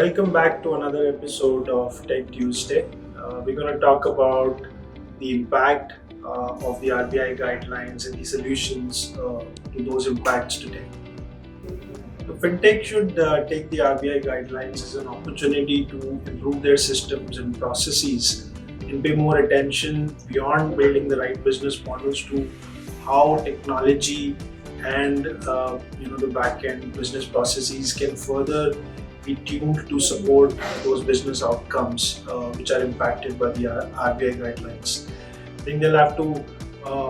Welcome back to another episode of Tech Tuesday. We're going to talk about the impact of the RBI guidelines and the solutions to those impacts today. The fintech should take the RBI guidelines as an opportunity to improve their systems and processes and pay more attention beyond building the right business models to how technology and the back-end business processes can further be tuned to support those business outcomes which are impacted by the RBI guidelines. I think they'll have to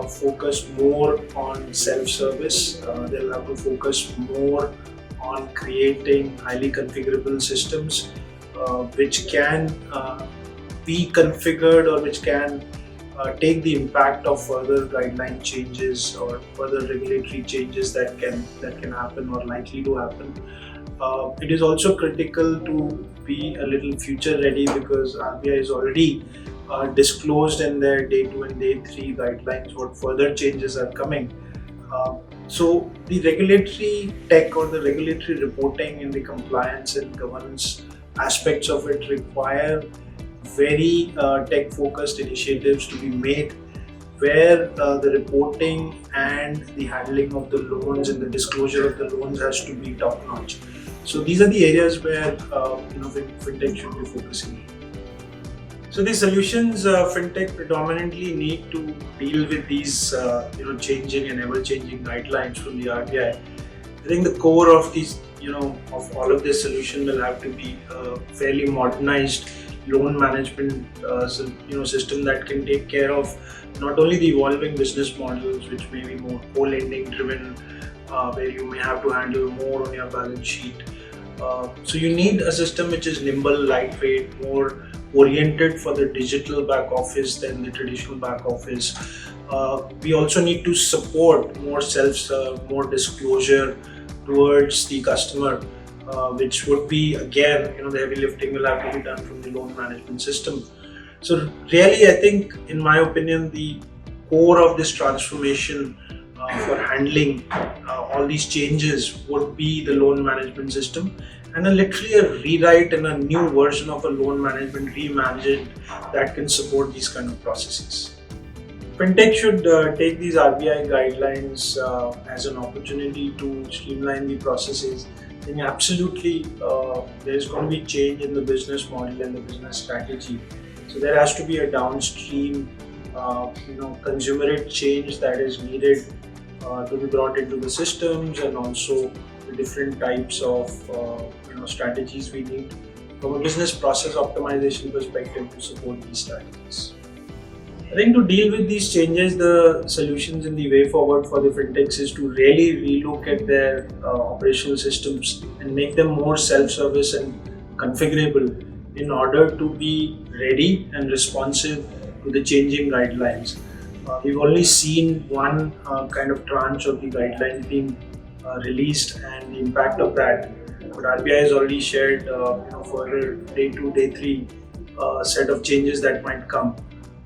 focus more on self-service. They'll have to focus more on creating highly configurable systems which can be configured or which can take the impact of further guideline changes or further regulatory changes that can happen or likely to happen. It is also critical to be a little future ready because RBI is already disclosed in their Day 2 and Day 3 guidelines what further changes are coming. So the regulatory tech or the regulatory reporting and the compliance and governance aspects of it require very tech-focused initiatives to be made where the reporting and the handling of the loans and the disclosure of the loans has to be top-notch. So these are the areas where fintech should be focusing. So the solutions fintech predominantly need to deal with these changing and ever-changing guidelines from the RBI. I think the core of these of all of this solution will have to be a fairly modernized loan management system that can take care of not only the evolving business models which may be more co-lending driven where you may have to handle more on your balance sheet. So you need a system which is nimble, lightweight, more oriented for the digital back office than the traditional back office. We also need to support more self-serve, more disclosure towards the customer, which would be again, the heavy lifting will have to be done from the loan management system. So really, I think, in my opinion, the core of this transformation for handling all these changes would be the loan management system and literally a rewrite and a new version of a loan management reimagined that can support these kind of processes. Fintech should take these RBI guidelines as an opportunity to streamline the processes. I think absolutely there is going to be change in the business model and the business strategy. So there has to be a downstream consumerate change that is needed to be brought into the systems and also the different types of strategies we need from a business process optimization perspective to support these strategies. I think to deal with these changes, the solutions and the way forward for the fintechs is to really relook at their operational systems and make them more self-service and configurable in order to be ready and responsive to the changing guidelines. We've only seen one kind of tranche of the guidelines being released and the impact of that. But RBI has already shared further Day 2, Day 3 set of changes that might come.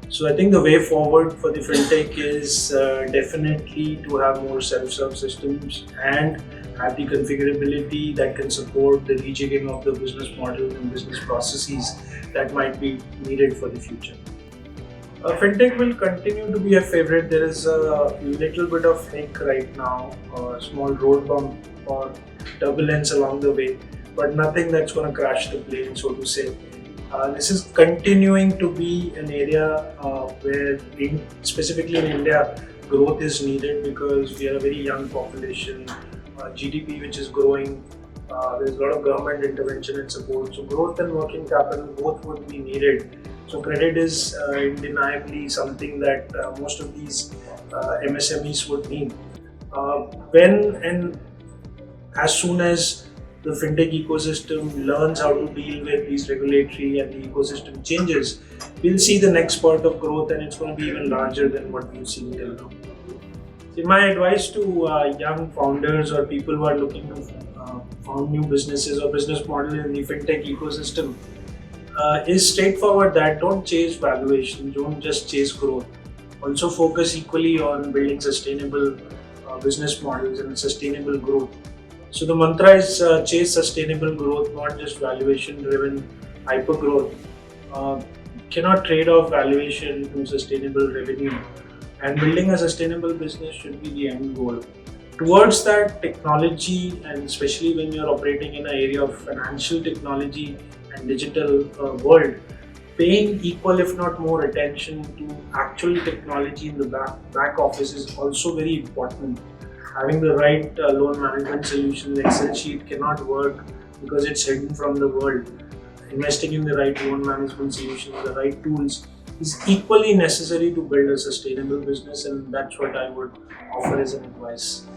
So I think the way forward for the fintech is definitely to have more self-serve systems and have the configurability that can support the rejigging of the business model and business processes that might be needed for the future. Fintech will continue to be a favorite. There is a little bit of hic right now, a small road bump or turbulence along the way, but nothing that's going to crash the plane, so to say. This is continuing to be an area where, specifically in India, growth is needed because we are a very young population, GDP which is growing, there's a lot of government intervention and support. So growth and working capital both would be needed. So credit is undeniably something that most of these MSMEs would need. When and as soon as the fintech ecosystem learns how to deal with these regulatory and the ecosystem changes, we'll see the next part of growth and it's going to be even larger than what we've seen till now. So my advice to young founders or people who are looking to found new businesses or business model in the fintech ecosystem is straightforward that don't chase valuation, don't just chase growth. Also focus equally on building sustainable business models and sustainable growth. So the mantra is chase sustainable growth, not just valuation-driven hyper growth. Uh, cannot trade off valuation to sustainable revenue, and building a sustainable business should be the end goal. Towards that, technology, and especially when you're operating in an area of financial technology and digital world, paying equal if not more attention to actual technology in the back office is also very important. Having the right loan management solution, the Excel sheet cannot work because it's hidden from the world. Investing in the right loan management solutions, the right tools is equally necessary to build a sustainable business, and that's what I would offer as an advice.